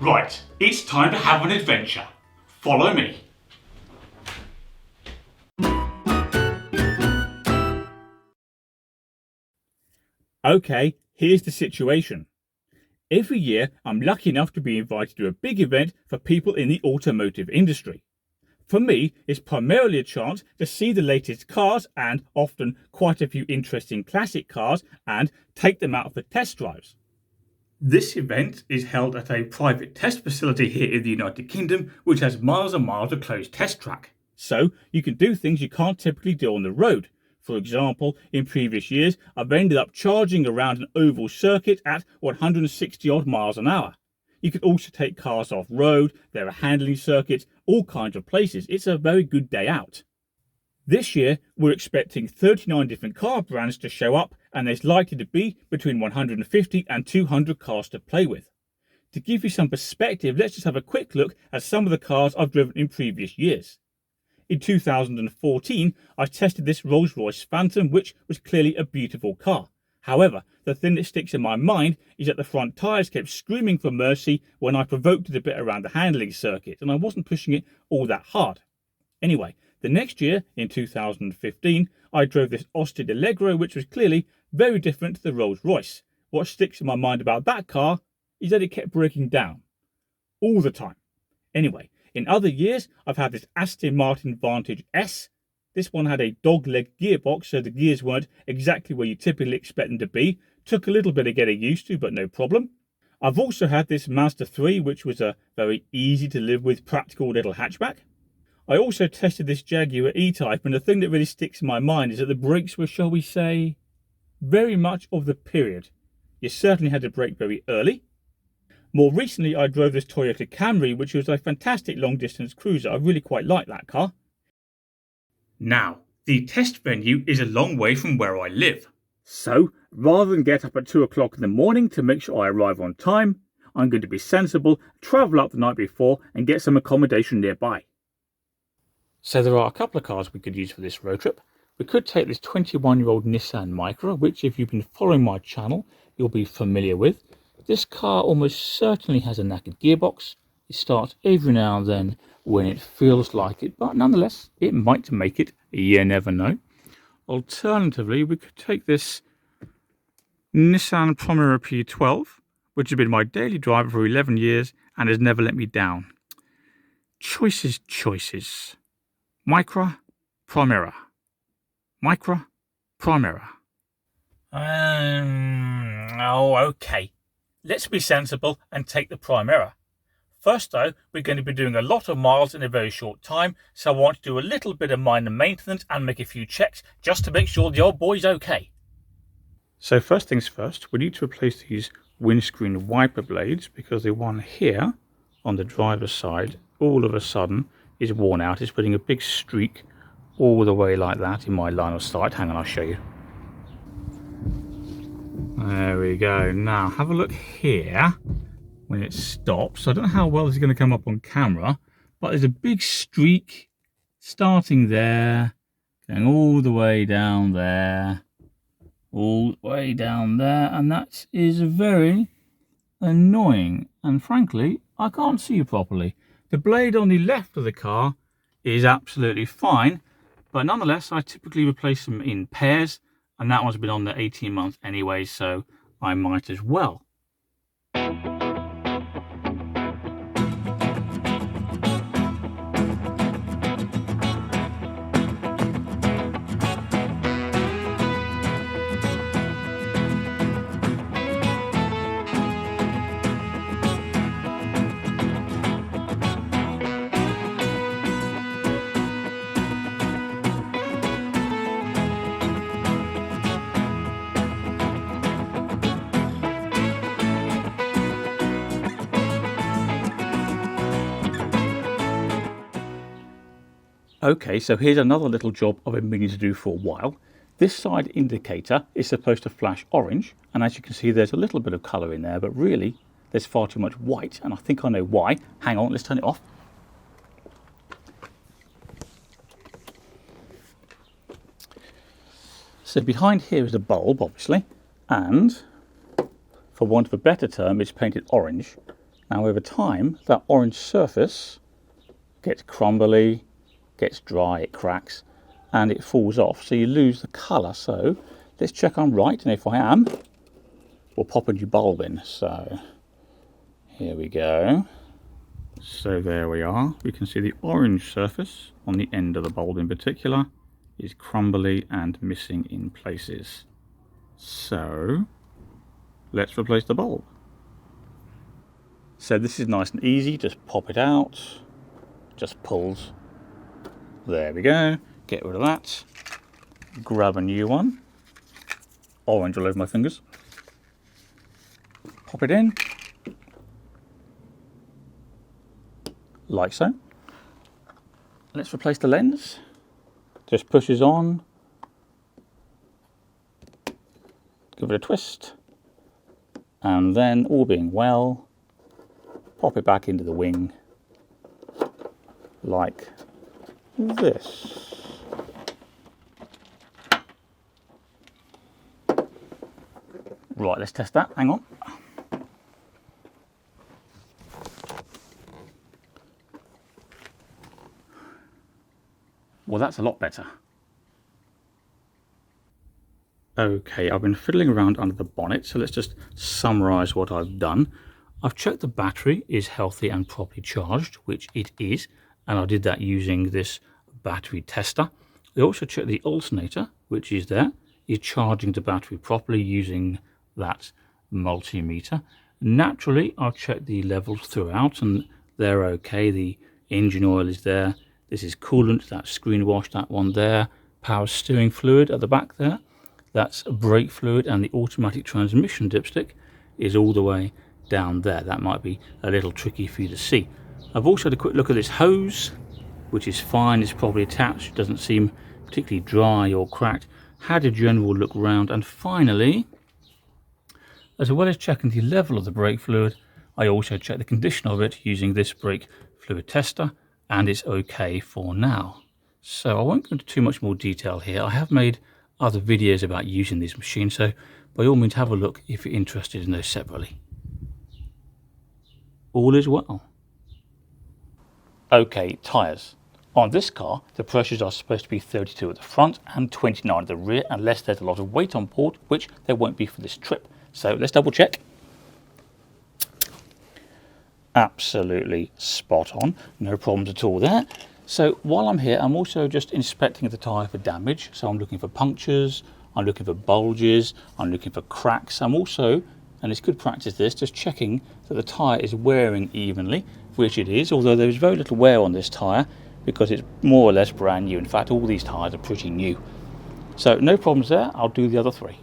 Right, it's time to have an adventure. Follow me. Okay, here's the situation. Every year, I'm lucky enough to be invited to a big event for people in the automotive industry. For me, it's primarily a chance to see the latest cars and often quite a few interesting classic cars and take them out for test drives. This event is held at a private test facility here in the United Kingdom, which has miles and miles of closed test track. So you can do things you can't typically do on the road. For example, in previous years, I've ended up charging around an oval circuit at 160 odd miles an hour. You can also take cars off road, there are handling circuits, all kinds of places. It's a very good day out. This year, we're expecting 39 different car brands to show up, and there's likely to be between 150 and 200 cars to play with. To give you some perspective, let's just have a quick look at some of the cars I've driven in previous years. In 2014, I tested this Rolls-Royce Phantom, which was clearly a beautiful car. However, the thing that sticks in my mind is that the front tyres kept screaming for mercy when I provoked it a bit around the handling circuit, and I wasn't pushing it all that hard. Anyway, the next year, in 2015, I drove this Austin Allegro, which was clearly very different to the Rolls-Royce. What sticks in my mind about that car is that it kept breaking down. All the time. Anyway, in other years, I've had this Aston Martin Vantage S. This one had a dog-leg gearbox, so the gears weren't exactly where you typically expect them to be. Took a little bit of getting used to, but no problem. I've also had this Mazda 3, which was a very easy to live with, practical little hatchback. I also tested this Jaguar E-Type, and the thing that really sticks in my mind is that the brakes were, shall we say, very much of the period. You certainly had to brake very early. More recently, I drove this Toyota Camry, which was a fantastic long-distance cruiser. I really quite like that car. Now, the test venue is a long way from where I live. So, rather than get up at 2 o'clock in the morning to make sure I arrive on time, I'm going to be sensible, travel up the night before and get some accommodation nearby. So there are a couple of cars we could use for this road trip. We could take this 21-year-old Nissan Micra, which if you've been following my channel, you'll be familiar with. This car almost certainly has a knackered gearbox. It starts every now and then when it feels like it, but nonetheless, it might make it. You never know. Alternatively, we could take this Nissan Primera P12, which has been my daily driver for 11 years and has never let me down. Choices. Micra, Primera. Micra, Primera. Okay. Let's be sensible and take the Primera. First though, we're going to be doing a lot of miles in a very short time, so I want to do a little bit of minor maintenance and make a few checks just to make sure the old boy's okay. So first things first, we need to replace these windscreen wiper blades because the one here on the driver's side all of a sudden is worn out. It's putting a big streak all the way like that in my line of sight. Hang on, I'll show you. There we go. Now have a look here when it stops. I don't know how well this is going to come up on camera, but there's a big streak starting there, going all the way down there, all the way down there, and that is very annoying. And frankly, I can't see you properly. The blade on the left of the car is absolutely fine, but nonetheless, I typically replace them in pairs, and that one's been on there 18 months anyway, so I might as well. Okay, so here's another little job I've been meaning to do for a while. This side indicator is supposed to flash orange, and as you can see there's a little bit of colour in there, but really there's far too much white, and I think I know why. Hang on, let's turn it off. So behind here is a bulb, obviously, and for want of a better term, it's painted orange. Now over time, that orange surface gets crumbly, gets dry, it cracks, and it falls off, so you lose the colour. So let's check I'm right, and if I am, we'll pop a new bulb in. So here we go. So there we are. We can see the orange surface on the end of the bulb in particular is crumbly and missing in places. So let's replace the bulb. So this is nice and easy, just pop it out, just pulls. There we go, get rid of that, grab a new one, orange all over my fingers, pop it in, like so. Let's replace the lens, just pushes on, give it a twist, and then all being well, pop it back into the wing like this. Right, let's test that, hang on. Well, that's a lot better. Okay, I've been fiddling around under the bonnet, so let's just summarise what I've done. I've checked the battery is healthy and properly charged, which it is, and I did that using this battery tester. I also checked the alternator, which is there, is charging the battery properly using that multimeter. Naturally, I've checked the levels throughout and they're okay. The engine oil is there. This is coolant, that's screen wash, that one there. Power steering fluid at the back there. That's brake fluid, and the automatic transmission dipstick is all the way down there. That might be a little tricky for you to see. I've also had a quick look at this hose, which is fine, it's probably attached, doesn't seem particularly dry or cracked. Had a general look round, and finally, as well as checking the level of the brake fluid, I also checked the condition of it using this brake fluid tester, and it's okay for now. So I won't go into too much more detail here. I have made other videos about using these machines, so by all means have a look if you're interested in those separately. All is well. Okay, tyres. On this car, the pressures are supposed to be 32 at the front and 29 at the rear, unless there's a lot of weight on board, which there won't be for this trip. So let's double check. Absolutely spot on, no problems at all there. So while I'm here, I'm also just inspecting the tyre for damage. So I'm looking for punctures, I'm looking for bulges, I'm looking for cracks. I'm also, and it's good practice this, just checking that the tyre is wearing evenly, which it is, although there is very little wear on this tyre because it's more or less brand new. In fact, all these tyres are pretty new. So no problems there, I'll do the other three.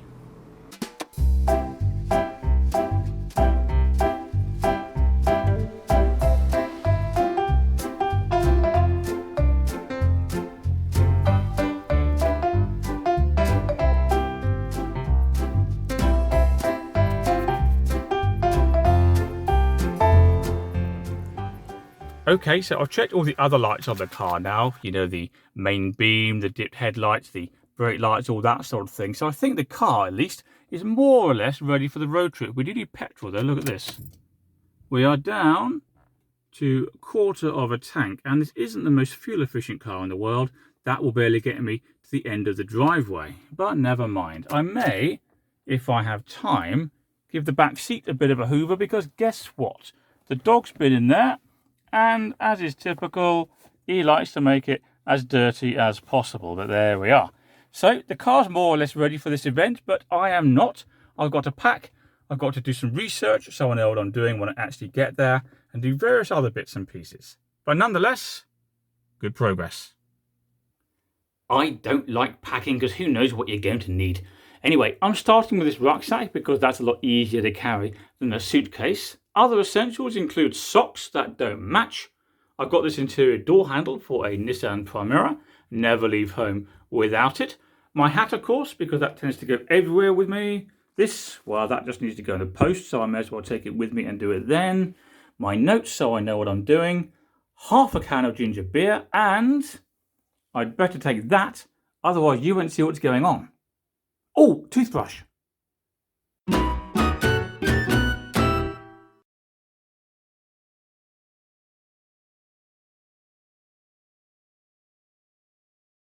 Okay, so I've checked all the other lights on the car now. You know, the main beam, the dipped headlights, the brake lights, all that sort of thing. So I think the car, at least, is more or less ready for the road trip. We do need petrol, though. Look at this. We are down to a quarter of a tank, and this isn't the most fuel-efficient car in the world. That will barely get me to the end of the driveway. But never mind. I may, if I have time, give the back seat a bit of a hoover, because guess what? The dog's been in there. And as is typical, he likes to make it as dirty as possible. But there we are. So the car's more or less ready for this event, but I am not. I've got to pack, I've got to do some research so I know what I'm doing when I actually get there, and do various other bits and pieces. But nonetheless, good progress. I don't like packing because who knows what you're going to need. Anyway, I'm starting with this rucksack because that's a lot easier to carry than a suitcase. Other essentials include socks that don't match. I've got this interior door handle for a Nissan Primera. Never leave home without it. My hat, of course, because that tends to go everywhere with me. This, well, that just needs to go in the post, so I may as well take it with me and do it then. My notes, so I know what I'm doing. Half a can of ginger beer, and I'd better take that, otherwise you won't see what's going on. Oh, toothbrush.